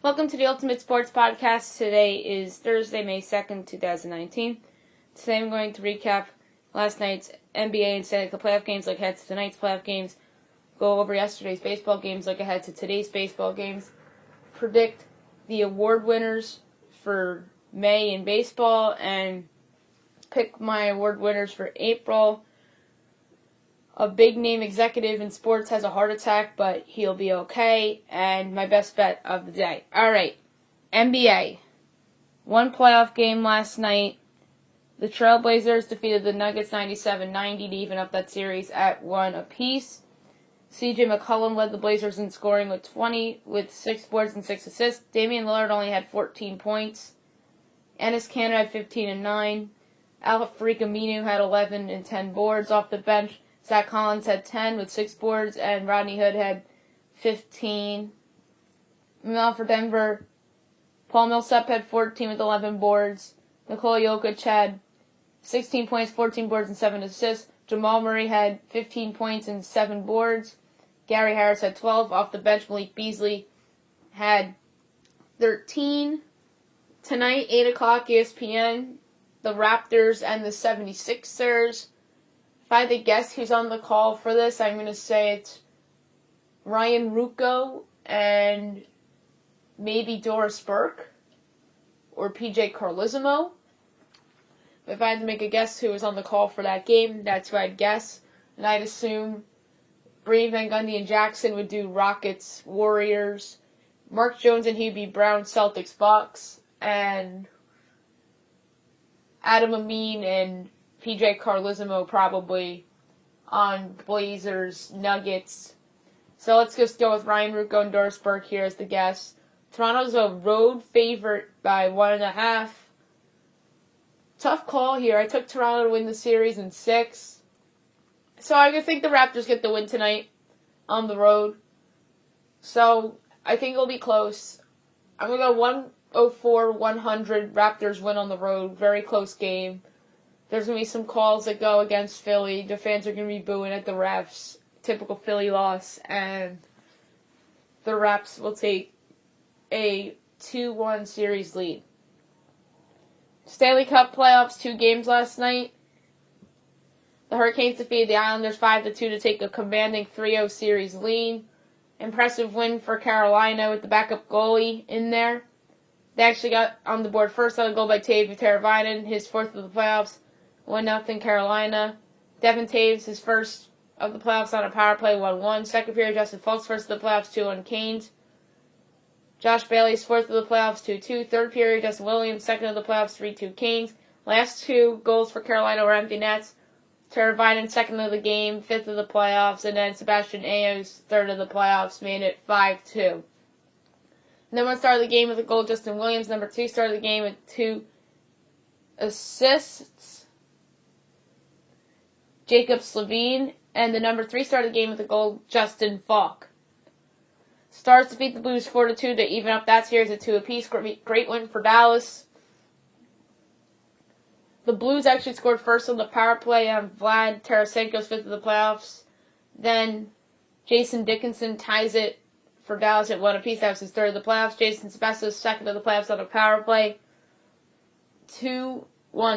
Welcome to the Ultimate Sports Podcast. Today is Thursday, May 2nd, 2019. Today I'm going to recap last night's NBA and Stanley Cup playoff games, look ahead to tonight's playoff games, go over yesterday's baseball games, look ahead to today's baseball games, predict the award winners for May in baseball, and pick my award winners for April. A big-name executive in sports has a heart attack, but he'll be okay. And my best bet of the day. All right, NBA. One playoff game last night. The Trailblazers defeated the Nuggets 97-90 to even up that series at 1 apiece. C.J. McCollum led the Blazers in scoring with 20, with 6 boards and 6 assists. Damian Lillard only had 14 points. Enes Kanter had 15 and 9. Al-Farouq Aminu had 11 and 10 boards off the bench. Zach Collins had 10 with 6 boards, and Rodney Hood had 15. Meanwhile, for Denver, Paul Millsap had 14 with 11 boards. Nikola Jokic had 16 points, 14 boards, and 7 assists. Jamal Murray had 15 points and 7 boards. Gary Harris had 12. Off the bench, Malik Beasley had 13. Tonight, 8 o'clock, ESPN, the Raptors and the 76ers. If I had to guess who's on the call for this, I'm going to say it's Ryan Ruocco and maybe Doris Burke or PJ Carlesimo. If I had to make a guess who was on the call for that game, that's who I'd guess. And I'd assume Brady Van Gundy and Jackson would do Rockets, Warriors, Mark Jones and Hubie Brown, Celtics, Bucks, and Adam Amin and PJ Carlesimo probably on Blazers, Nuggets. So let's just go with Ryan Ruocco and Doris Burke here as the guess. Toronto's a road favorite by 1.5. Tough call here. I took Toronto to win the series in 6. So I think the Raptors get the win tonight on the road. So I think it'll be close. I'm going to go 104-100. Raptors win on the road. Very close game. There's going to be some calls that go against Philly. The fans are going to be booing at the refs. Typical Philly loss. And the Raps will take a 2-1 series lead. Stanley Cup playoffs, 2 games last night. The Hurricanes defeated the Islanders 5-2 to take a commanding 3-0 series lead. Impressive win for Carolina with the backup goalie in there. They actually got on the board first on a goal by Teuvo Teravainen, his 4th of the playoffs. 1-0 Carolina. Devin Taves, his first of the playoffs on a power play, 1-1. Second period, Justin Folk's first of the playoffs, 2-1 Canes. Josh Bailey's 4th of the playoffs, 2-2. Third period, Justin Williams, second of the playoffs, 3-2 Canes. Last 2 goals for Carolina were empty nets. Teravainen, second of the game, 5th of the playoffs, and then Sebastian Ao's 3rd of the playoffs made it 5-2. Number 1 started the game with a goal, Justin Williams. Number 2 started the game with 2 assists, Jacob Slavin, and the number 3 started the game with a goal, Justin Falk. Stars defeat the Blues 4-2 to even up that series at 2 apiece. Great win for Dallas. The Blues actually scored first on the power play on Vlad Tarasenko's 5th of the playoffs. Then Jason Dickinson ties it for Dallas at 1 apiece. That was his 3rd of the playoffs. Jason Sebastian's 2nd of the playoffs on a power play. 2-1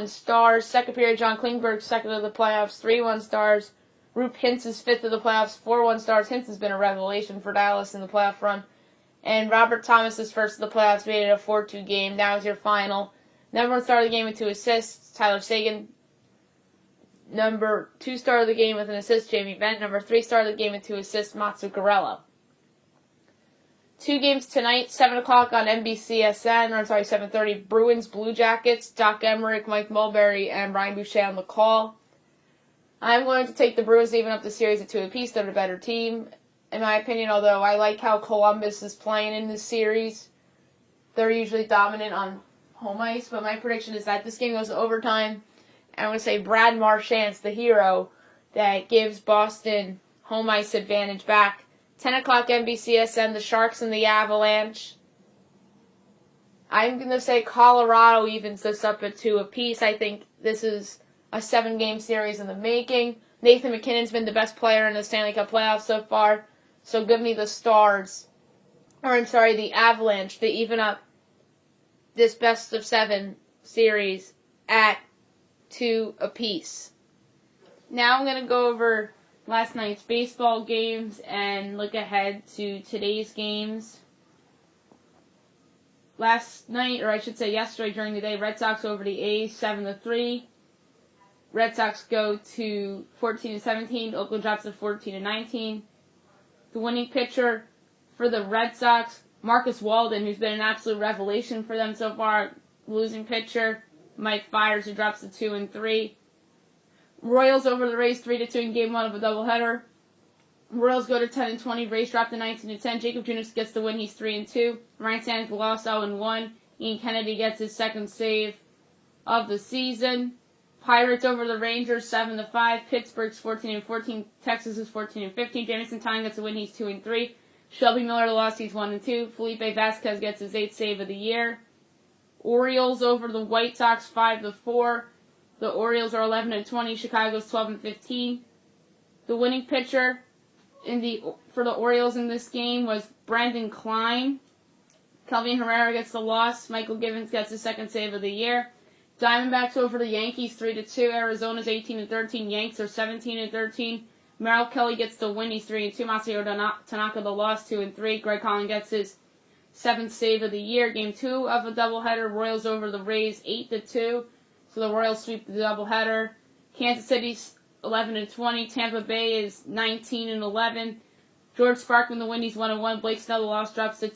Stars. Second period, John Klingberg's 2nd of the playoffs. 3-1 Stars. Roope Hintz's 5th of the playoffs. 4-1 Stars. Hintz has been a revelation for Dallas in the playoff run. And Robert Thomas's 1st of the playoffs made it a 4-2 game. That was your final. Number 1 started the game with 2 assists, Tyler Seguin. Number 2 started the game with an assist, Jamie Benn. Number 3 started the game with 2 assists, Matsu Garella. 2 games tonight, 7 o'clock on NBCSN, 7:30, Bruins, Blue Jackets, Doc Emmerich, Mike Mulberry, and Ryan Boucher on the call. I'm going to take the Bruins to even up the series at 2 apiece. They're the better team, in my opinion, although I like how Columbus is playing in this series. They're usually dominant on home ice, but my prediction is that this game goes to overtime. I'm going to say Brad Marchand's the hero that gives Boston home ice advantage back. 10 o'clock NBCSN, the Sharks and the Avalanche. I'm going to say Colorado evens this up at 2 apiece. I think this is a 7-game series in the making. Nathan MacKinnon's been the best player in the Stanley Cup playoffs so far, so give me the Stars the Avalanche to even up this best of 7 series at 2 apiece. Now I'm going to go over last night's baseball games and look ahead to today's games. Last night, or I should say yesterday during the day, Red Sox over the A's 7-3. Red Sox go to 14-17. Oakland drops to 14-19. The winning pitcher for the Red Sox, Marcus Walden, who's been an absolute revelation for them so far. Losing pitcher, Mike Fiers, who drops to 2-3. Royals over the Rays 3-2 in Game 1 of a doubleheader. Royals go to 10-20. Rays drop to 19-10. Jacob Junis gets the win. He's 3-2. Ryan Stanley lost 0-1. Ian Kennedy gets his second save of the season. Pirates over the Rangers 7-5. Pittsburgh's 14-14. Texas is 14-15. Jamison Tyne gets the win. He's 2-3. Shelby Miller lost. He's 1-2. Felipe Vasquez gets his 8th save of the year. Orioles over the White Sox 5-4. The Orioles are 11-20. Chicago's 12-15. The winning pitcher for the Orioles in this game was Brandon Klein. Kelvin Herrera gets the loss. Michael Givens gets his second save of the year. Diamondbacks over the Yankees 3-2. Arizona's 18-13. Yanks are 17-13. Merrill Kelly gets the win. He's 3-2. Masahiro Tanaka the loss 2-3. Greg Holland gets his 7th save of the year. Game 2 of a doubleheader. Royals over the Rays 8-2. So the Royals sweep the doubleheader. Kansas City's 11-20. Tampa Bay is 19-11. George Sparkman the win. He's 1-1. Blake Snell the loss drops to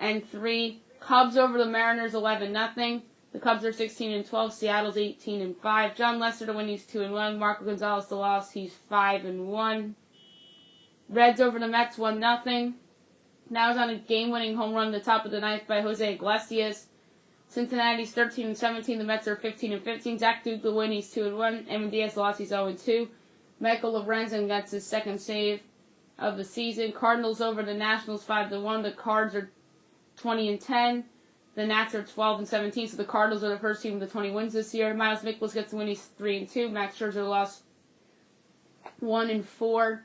2-3. Cubs over the Mariners 11-0. The Cubs are 16-12. Seattle's 18-5. John Lester to win. He's 2-1. Marco Gonzalez the loss. He's 5-1. Reds over the Mets 1-0. Now is on a game-winning home run at the top of the ninth by Jose Iglesias. Cincinnati's 13-17. The Mets are 15-15. Zach Duke the win. He's 2-1. Evan Diaz the loss. He's 0-2. Michael Lorenzen gets his second save of the season. Cardinals over the Nationals 5-1. The Cards are 20-10. The Nats are 12-17. So the Cardinals are the first team with the 20 wins this year. Miles Mikolas gets the win. He's 3-2. Max Scherzer lost 1-4.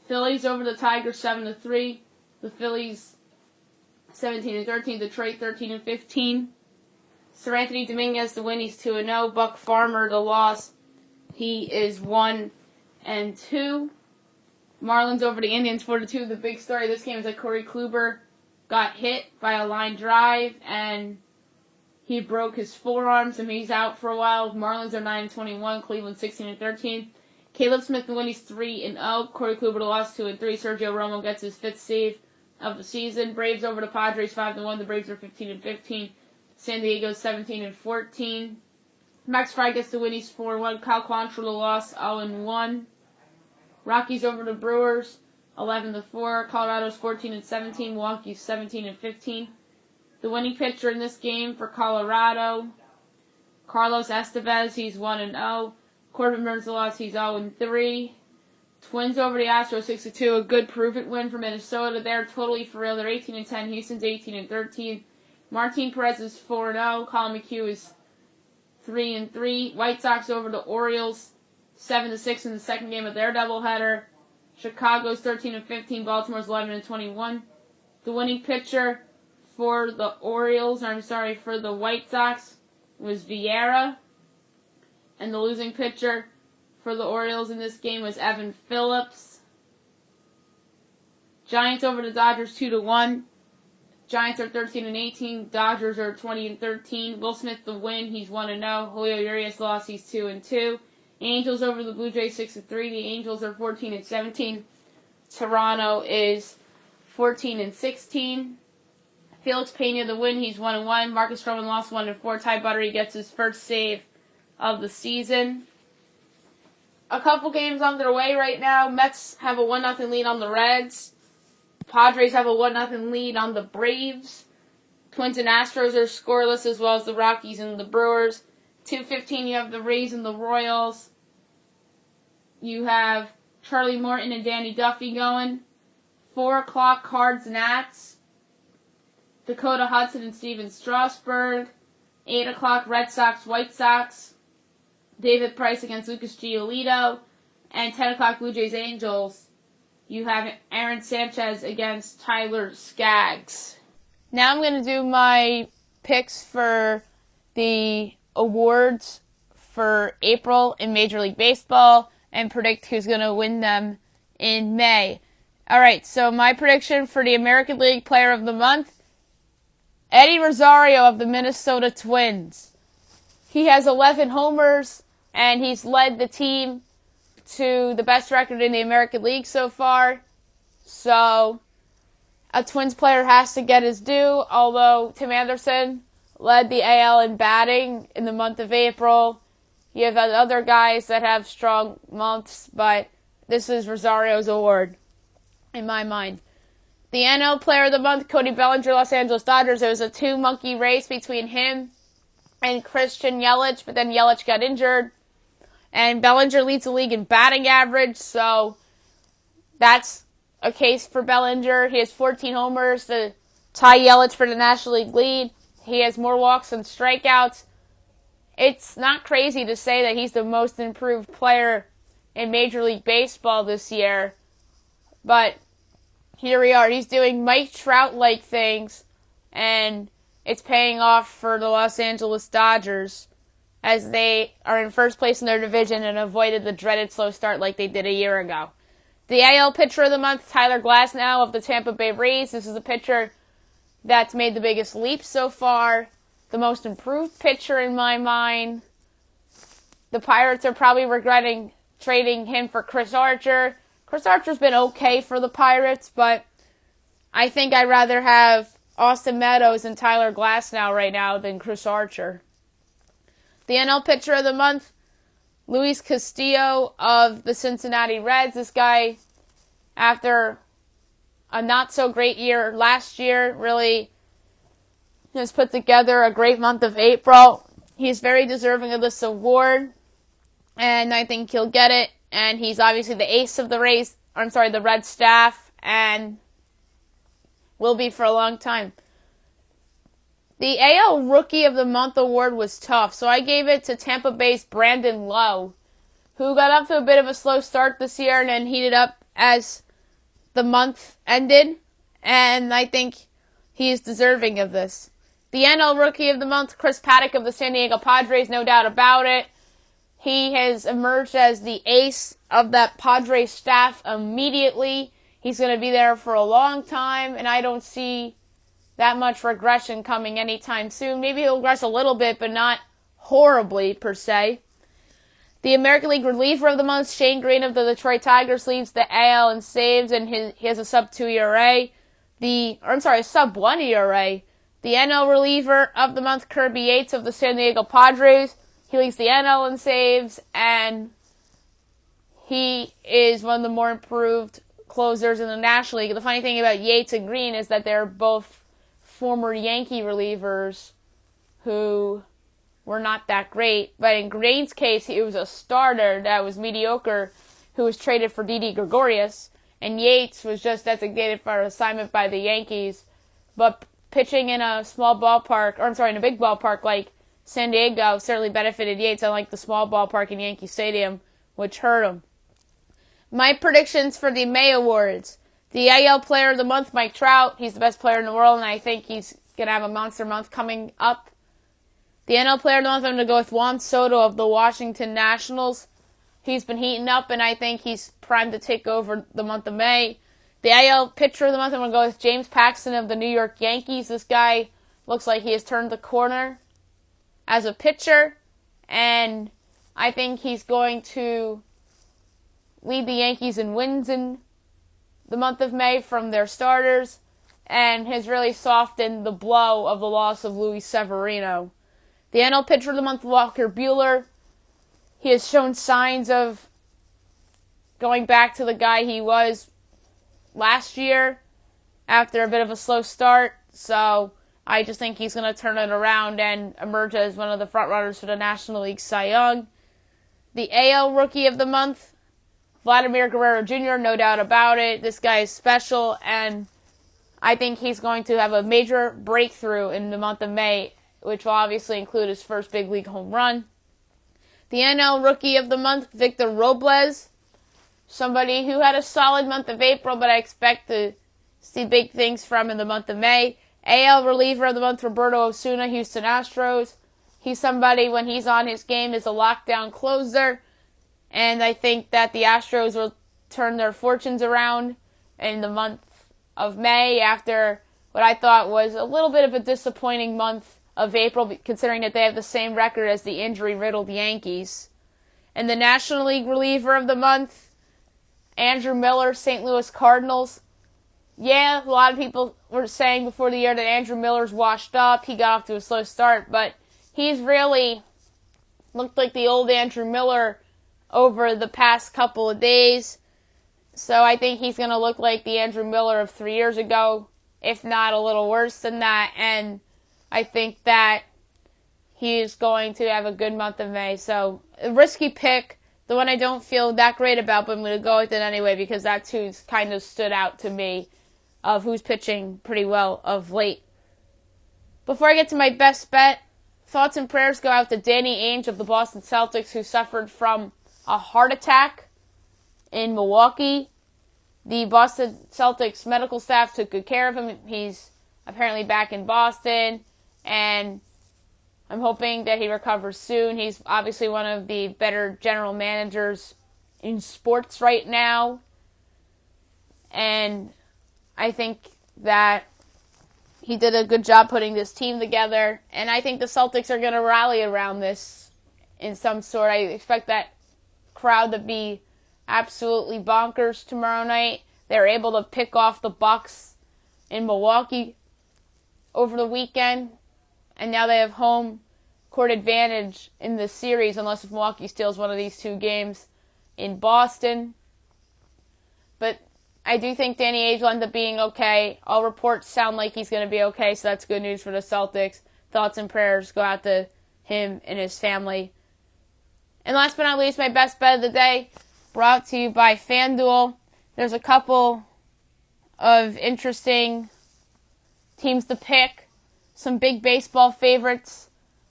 Phillies over the Tigers 7-3. The Phillies 17-13. Detroit 13-15. Sir Anthony Dominguez the win. He's 2-0. Buck Farmer the loss. He is 1-2. Marlins over the Indians 4-2. The big story of this game is that Corey Kluber got hit by a line drive and he broke his forearm, so he's out for a while. Marlins are 9-21. Cleveland 16-13. Caleb Smith the win. He's 3-0. Corey Kluber the loss 2-3. Sergio Romo gets his 5th save of the season. Braves over the Padres 5-1. The Braves are 15-15. San Diego's 17-14. Max Fry gets the win. He's 4-1. Kyle Quantrill the loss 0-1. Rockies over the Brewers 11-4. Colorado's 14-17. Milwaukee's 17-15. The winning pitcher in this game for Colorado, Carlos Estevez. He's 1-0. Corbin Burns the loss. He's 0-3. Twins over the Astros 6-2. A good prove-it win for Minnesota. They're totally for real. They're 18-10. Houston's 18-13. Martin Perez is 4-0. Colin McHugh is 3-3. White Sox over the Orioles 7-6 in the second game of their doubleheader. Chicago's 13-15. Baltimore's 11-21. The winning pitcher for the for the White Sox was Vieira. And the losing pitcher for the Orioles in this game was Evan Phillips. Giants over the Dodgers 2-1. Giants are 13-18. Dodgers are 20-13. Will Smith the win. He's 1-0. Julio Urias lost. He's 2-2. Angels over the Blue Jays 6-3. The Angels are 14-17. Toronto is 14-16. Felix Pena the win. He's 1-1. Marcus Stroman lost 1-4. Ty Buttery gets his first save of the season. A couple games underway right now. Mets have a 1-0 lead on the Reds. Padres have a 1-0 lead on the Braves. Twins and Astros are scoreless, as well as the Rockies and the Brewers. 2:15 you have the Rays and the Royals. You have Charlie Morton and Danny Duffy going. 4 o'clock Cards Nats. Dakota Hudson and Steven Strasburg. 8 o'clock Red Sox White Sox. David Price against Lucas Giolito. And 10 o'clock Blue Jays Angels. you have Aaron Sanchez against Tyler Skaggs. Now I'm going to do my picks for the awards for April in Major League Baseball and predict who's going to win them in May. Alright, so my prediction for the American League Player of the Month, Eddie Rosario of the Minnesota Twins. He has 11 homers, and he's led the team to the best record in the American League so far. So, a Twins player has to get his due, although Tim Anderson led the AL in batting in the month of April. You have other guys that have strong months, but this is Rosario's award, in my mind. The NL Player of the Month, Cody Bellinger, Los Angeles Dodgers. It was a two-monkey race between him and Christian Yelich, but then Yelich got injured. And Bellinger leads the league in batting average, so that's a case for Bellinger. He has 14 homers to tie Yelich for the National League lead. He has more walks than strikeouts. It's not crazy to say that he's the most improved player in Major League Baseball this year, but here we are. He's doing Mike Trout-like things, and it's paying off for the Los Angeles Dodgers as they are in first place in their division and avoided the dreaded slow start like they did a year ago. The AL Pitcher of the Month, Tyler Glasnow of the Tampa Bay Rays. This is a pitcher that's made the biggest leap so far, the most improved pitcher in my mind. The Pirates are probably regretting trading him for Chris Archer. Chris Archer's been okay for the Pirates, but I think I'd rather have Austin Meadows and Tyler Glasnow right now than Chris Archer. The NL Pitcher of the Month, Luis Castillo of the Cincinnati Reds. This guy, after a not-so-great year last year, really has put together a great month of April. He's very deserving of this award, and I think he'll get it. And he's obviously the ace of the Red staff, and will be for a long time. The AL Rookie of the Month award was tough, so I gave it to Tampa Bay's Brandon Lowe, who got off to a bit of a slow start this year and then heated up as the month ended, and I think he is deserving of this. The NL Rookie of the Month, Chris Paddock of the San Diego Padres, no doubt about it. He has emerged as the ace of that Padres staff immediately. He's going to be there for a long time, and I don't see that much regression coming anytime soon. Maybe he'll regress a little bit, but not horribly, per se. The American League Reliever of the Month, Shane Green of the Detroit Tigers, leads the AL in saves, and he has a sub-2 ERA. A sub-1 ERA. The NL Reliever of the Month, Kirby Yates of the San Diego Padres. He leads the NL in saves, and he is one of the more improved closers in the National League. The funny thing about Yates and Green is that they're both former Yankee relievers who were not that great. But in Green's case, he was a starter that was mediocre who was traded for Didi Gregorius. And Yates was just designated for an assignment by the Yankees. But pitching in a in a big ballpark like San Diego certainly benefited Yates, unlike the small ballpark in Yankee Stadium, which hurt him. My predictions for the May Awards. The AL Player of the Month, Mike Trout. He's the best player in the world, and I think he's going to have a monster month coming up. The NL Player of the Month, I'm going to go with Juan Soto of the Washington Nationals. He's been heating up, and I think he's primed to take over the month of May. The AL Pitcher of the Month, I'm going to go with James Paxton of the New York Yankees. This guy looks like he has turned the corner as a pitcher, and I think he's going to lead the Yankees in wins in the month of May from their starters, and has really softened the blow of the loss of Luis Severino. The NL Pitcher of the Month, Walker Buehler. He has shown signs of going back to the guy he was last year after a bit of a slow start, so I just think he's going to turn it around and emerge as one of the frontrunners for the National League Cy Young. The AL Rookie of the Month, Vladimir Guerrero Jr., no doubt about it. This guy is special, and I think he's going to have a major breakthrough in the month of May, which will obviously include his first big league home run. The NL Rookie of the Month, Victor Robles. somebody who had a solid month of April, but I expect to see big things from in the month of May. AL reliever of the month, Roberto Osuna, Houston Astros. He's somebody, when he's on his game, is a lockdown closer. And I think that the Astros will turn their fortunes around in the month of May after what I thought was a little bit of a disappointing month of April, considering that they have the same record as the injury-riddled Yankees. And the National League reliever of the month, Andrew Miller, St. Louis Cardinals. Yeah, a lot of people were saying before the year that Andrew Miller's washed up. He got off to a slow start, but he's really looked like the old Andrew Miller over the past couple of days. So I think he's going to look like the Andrew Miller of 3 years ago, if not a little worse than that. And I think that he is going to have a good month of May. So a risky pick, the one I don't feel that great about, but I'm going to go with it anyway because that's who's kind of stood out to me of who's pitching pretty well of late. Before I get to my best bet, thoughts and prayers go out to Danny Ainge of the Boston Celtics, who suffered from a heart attack in Milwaukee. The Boston Celtics medical staff took good care of him. He's apparently back in Boston, and I'm hoping that he recovers soon. He's obviously one of the better general managers in sports right now, and I think that he did a good job putting this team together, and I think the Celtics are going to rally around this in some sort. I expect that crowd to be absolutely bonkers tomorrow night. They're able to pick off the Bucks in Milwaukee over the weekend, and now they have home court advantage in the series unless if Milwaukee steals one of these two games in Boston. But I do think Danny Ainge will end up being okay. All reports sound like he's going to be okay, so that's good news for the Celtics. Thoughts and prayers go out to him and his family. And last but not least, my best bet of the day, brought to you by FanDuel. There's a couple of interesting teams to pick. Some big baseball favorites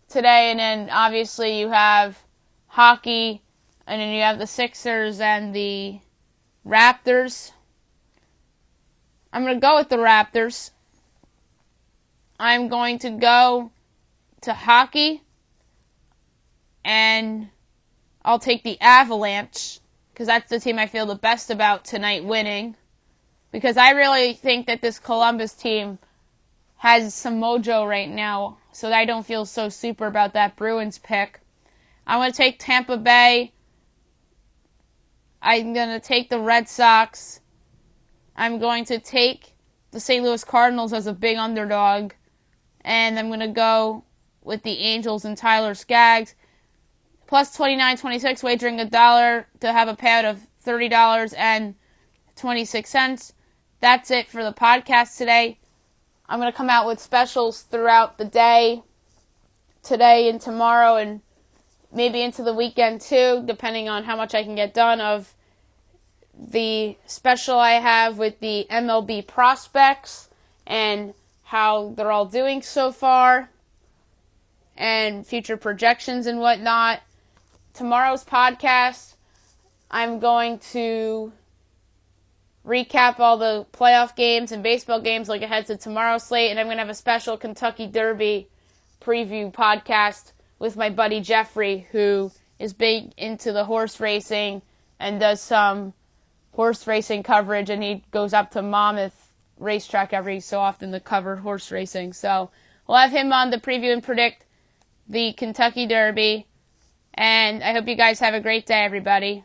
today, and then obviously you have hockey, and then you have the Sixers and the Raptors. I'm going to go with the Raptors. I'm going to go to hockey, and I'll take the Avalanche, because that's the team I feel the best about tonight winning, because I really think that this Columbus team has some mojo right now, so I don't feel so super about that Bruins pick. I'm going to take Tampa Bay. I'm going to take the Red Sox. I'm going to take the St. Louis Cardinals as a big underdog. And I'm going to go with the Angels and Tyler Skaggs. Plus 29.26, wagering $1 to have a payout of $30.26. That's it for the podcast today. I'm going to come out with specials throughout the day, today and tomorrow, and maybe into the weekend too, depending on how much I can get done of the special I have with the MLB prospects and how they're all doing so far and future projections and whatnot. Tomorrow's podcast, I'm going to recap all the playoff games and baseball games like ahead to tomorrow's slate, and I'm going to have a special Kentucky Derby preview podcast with my buddy Jeffrey, who is big into the horse racing and does some horse racing coverage, and he goes up to Monmouth Racetrack every so often to cover horse racing. So we'll have him on to preview and predict the Kentucky Derby, and I hope you guys have a great day, everybody.